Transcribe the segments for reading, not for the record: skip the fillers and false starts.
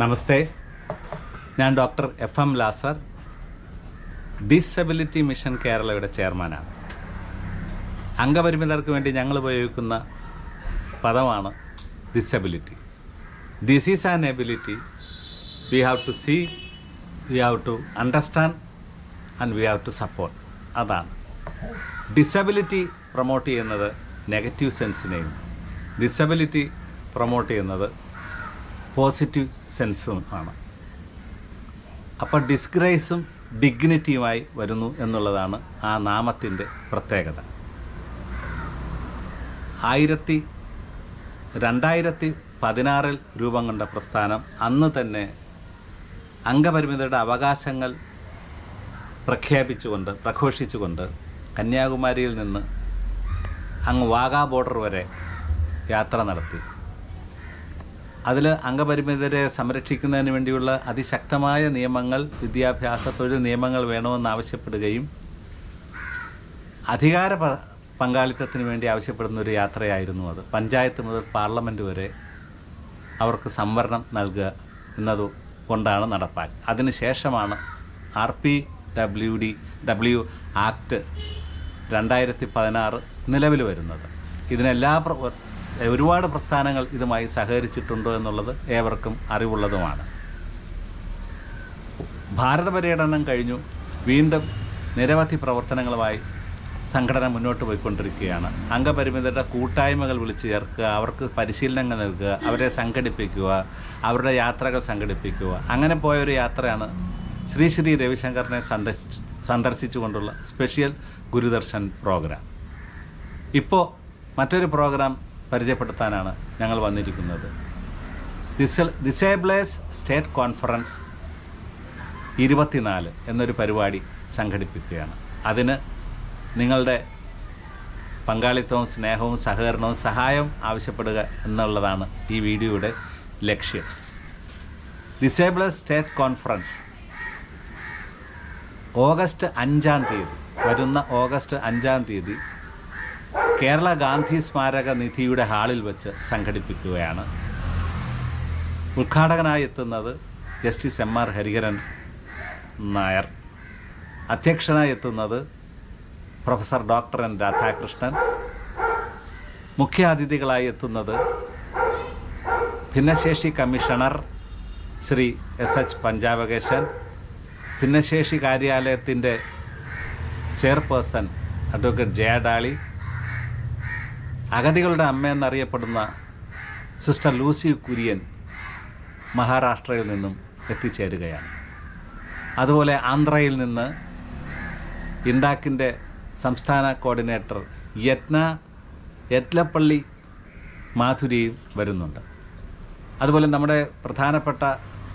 നമസ്തേ, ഞാൻ doctor FM Lazar, disability mission കേരളയുടെ ചെയർമാനാണ്. അംഗപരിമിതർക്ക് വേണ്ടി ഞങ്ങൾ ഉപയോഗിക്കുന്ന പദമാണ് disability. This is an ability. We have to see, we have to understand and we have to support. അതാണ് ഡിസബിലിറ്റി പ്രൊമോട്ട് ചെയ്യുന്നത്. നെഗറ്റീവ് സെൻസിനെയും ഡിസബിലിറ്റി പ്രൊമോട്ട് ചെയ്യുന്നത് പോസിറ്റീവ് സെൻസും ആണ്. അപ്പോൾ ഡിസ്ഗ്രേസും ഡിഗ്നിറ്റിയുമായി വരുന്നു എന്നുള്ളതാണ് ആ നാമത്തിൻ്റെ പ്രത്യേകത. 2016 രൂപം കൊണ്ട പ്രസ്ഥാനം അന്ന് തന്നെ അംഗപരിമിതരുടെ അവകാശങ്ങൾ പ്രഘോഷിച്ചുകൊണ്ട് കന്യാകുമാരിയിൽ നിന്ന് അങ്ങ് വാഗാ ബോർഡർ വരെ യാത്ര നടത്തി. അതിൽ അംഗപരിമിതരെ സംരക്ഷിക്കുന്നതിന് വേണ്ടിയുള്ള അതിശക്തമായ നിയമങ്ങൾ, വിദ്യാഭ്യാസ തൊഴിൽ നിയമങ്ങൾ വേണമെന്നാവശ്യപ്പെടുകയും അധികാര പങ്കാളിത്തത്തിന് വേണ്ടി ആവശ്യപ്പെടുന്ന ഒരു യാത്രയായിരുന്നു അത്. പഞ്ചായത്ത് മുതൽ പാർലമെൻറ്റ് വരെ അവർക്ക് സംവരണം നൽകുക എന്നത് കൊണ്ടാണ് നടപ്പാക്കി. അതിനുശേഷമാണ് RPW ആക്ട് 2016 നിലവിൽ വരുന്നത്. ഒരുപാട് പ്രസ്ഥാനങ്ങൾ ഇതുമായി സഹകരിച്ചിട്ടുണ്ടോ എന്നുള്ളത് ഏവർക്കും അറിവുള്ളതുമാണ്. ഭാരത പര്യടനം കഴിഞ്ഞു വീണ്ടും നിരവധി പ്രവർത്തനങ്ങളുമായി സംഘടന മുന്നോട്ട് പോയിക്കൊണ്ടിരിക്കുകയാണ്. അംഗപരിമിതരുടെ കൂട്ടായ്മകൾ വിളിച്ചു ചേർക്കുക, അവർക്ക് പരിശീലനങ്ങൾ നൽകുക, അവരെ സംഘടിപ്പിക്കുക, അവരുടെ യാത്രകൾ സംഘടിപ്പിക്കുക. അങ്ങനെ പോയൊരു യാത്രയാണ് ശ്രീ രവിശങ്കറിനെ സന്ദർശിച്ചുകൊണ്ടുള്ള സ്പെഷ്യൽ ഗുരുദർശൻ പ്രോഗ്രാം. ഇപ്പോൾ മറ്റൊരു പ്രോഗ്രാം പരിചയപ്പെടുത്താനാണ് ഞങ്ങൾ വന്നിരിക്കുന്നത്. ഡിസേബിളേഴ്സ് സ്റ്റേറ്റ് കോൺഫറൻസ് 24 എന്നൊരു പരിപാടി സംഘടിപ്പിക്കുകയാണ്. അതിന് നിങ്ങളുടെ പങ്കാളിത്തവും സ്നേഹവും സഹകരണവും സഹായവും ആവശ്യപ്പെടുക എന്നുള്ളതാണ് ഈ വീഡിയോയുടെ ലക്ഷ്യം. ഡിസേബിളേഴ്സ് സ്റ്റേറ്റ് കോൺഫറൻസ് ഓഗസ്റ്റ് 5-ാം തീയതി, വരുന്ന ഓഗസ്റ്റ് 5-ാം തീയതി കേരള ഗാന്ധി സ്മാരക നിധിയുടെ ഹാളിൽ വെച്ച് സംഘടിപ്പിക്കുകയാണ്. ഉദ്ഘാടകനായി എത്തുന്നത് ജസ്റ്റിസ് MR ഹരിഹരൻ നായർ. അധ്യക്ഷനായി എത്തുന്നത് പ്രൊഫസർ ഡോക്ടർ N രാധാകൃഷ്ണൻ. മുഖ്യാതിഥികളായി എത്തുന്നത് ഭിന്നശേഷി കമ്മീഷണർ ശ്രീ SH പഞ്ചാബകേശൻ, ഭിന്നശേഷി കാര്യാലയത്തിൻ്റെ ചെയർപേഴ്സൺ അഡ്വക്കേറ്റ് ജയ ഡാളി, അഗതികളുടെ അമ്മ എന്നറിയപ്പെടുന്ന സിസ്റ്റർ ലൂസി കുര്യൻ മഹാരാഷ്ട്രയിൽ നിന്നും എത്തിച്ചേരുകയാണ്. അതുപോലെ ആന്ധ്രയിൽ നിന്ന് ഇൻഡാക്കിൻ്റെ സംസ്ഥാന കോർഡിനേറ്റർ യത്ലപ്പള്ളി മാധുരിയും വരുന്നുണ്ട്. അതുപോലെ നമ്മുടെ പ്രധാനപ്പെട്ട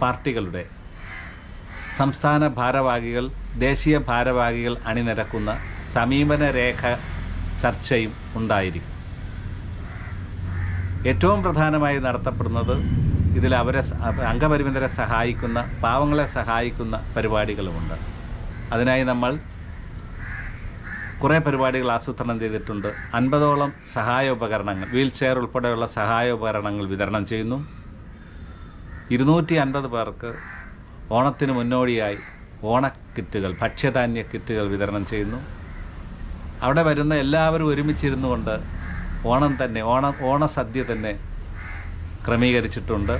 പാർട്ടികളുടെ സംസ്ഥാന ഭാരവാഹികൾ, ദേശീയ ഭാരവാഹികൾ അണിനിരക്കുന്ന സമീപന രേഖ ചർച്ചയും ഉണ്ടായിരിക്കും. ഏറ്റവും പ്രധാനമായി നടത്തപ്പെടുന്നത് ഇതിൽ അംഗപരിമിതരെ സഹായിക്കുന്ന, പാവങ്ങളെ സഹായിക്കുന്ന പരിപാടികളുമുണ്ട്. അതിനായി നമ്മൾ കുറേ പരിപാടികൾ ആസൂത്രണം ചെയ്തിട്ടുണ്ട്. 50ഓളം സഹായ ഉപകരണങ്ങൾ, വീൽ ചെയർ ഉൾപ്പെടെയുള്ള സഹായ ഉപകരണങ്ങൾ വിതരണം ചെയ്യുന്നു. 250 പേർക്ക് ഓണത്തിന് മുന്നോടിയായി ഓണക്കിറ്റുകൾ, ഭക്ഷ്യധാന്യ കിറ്റുകൾ വിതരണം ചെയ്യുന്നു. അവിടെ വരുന്ന എല്ലാവരും ഒരുമിച്ചിരുന്നു കൊണ്ട് ഓണസദ്യ തന്നെ ക്രമീകരിച്ചിട്ടുണ്ട്.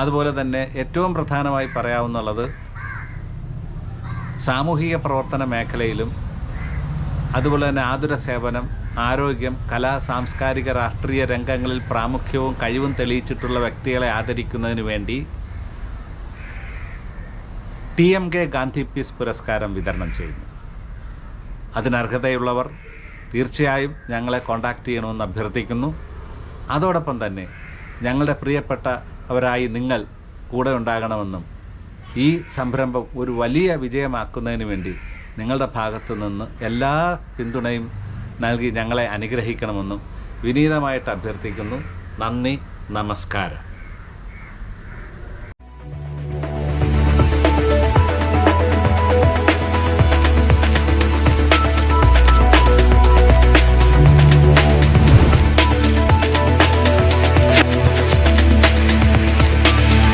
അതുപോലെ തന്നെ ഏറ്റവും പ്രധാനമായി പറയാവുന്നുള്ളത് സാമൂഹിക പ്രവർത്തന മേഖലയിലും അതുപോലെ തന്നെ ആതുര സേവനം, ആരോഗ്യം, കലാ, സാംസ്കാരിക, രാഷ്ട്രീയ രംഗങ്ങളിൽ പ്രാമുഖ്യവും കഴിവും തെളിയിച്ചിട്ടുള്ള വ്യക്തികളെ ആദരിക്കുന്നതിന് വേണ്ടി TMK ഗാന്ധി പീസ് പുരസ്കാരം വിതരണം ചെയ്യുന്നു. അതിനർഹതയുള്ളവർ തീർച്ചയായും ഞങ്ങളെ കോൺടാക്റ്റ് ചെയ്യണമെന്ന് അഭ്യർത്ഥിക്കുന്നു. അതോടൊപ്പം തന്നെ ഞങ്ങളുടെ പ്രിയപ്പെട്ടവരായി നിങ്ങൾ കൂടെ ഉണ്ടാകണമെന്നും ഈ സംരംഭം ഒരു വലിയ വിജയമാക്കുന്നതിന് വേണ്ടി നിങ്ങളുടെ ഭാഗത്തു നിന്ന് എല്ലാ പിന്തുണയും നൽകി ഞങ്ങളെ അനുഗ്രഹിക്കണമെന്നും വിനീതമായിട്ട് അഭ്യർത്ഥിക്കുന്നു. നന്ദി, നമസ്കാരം.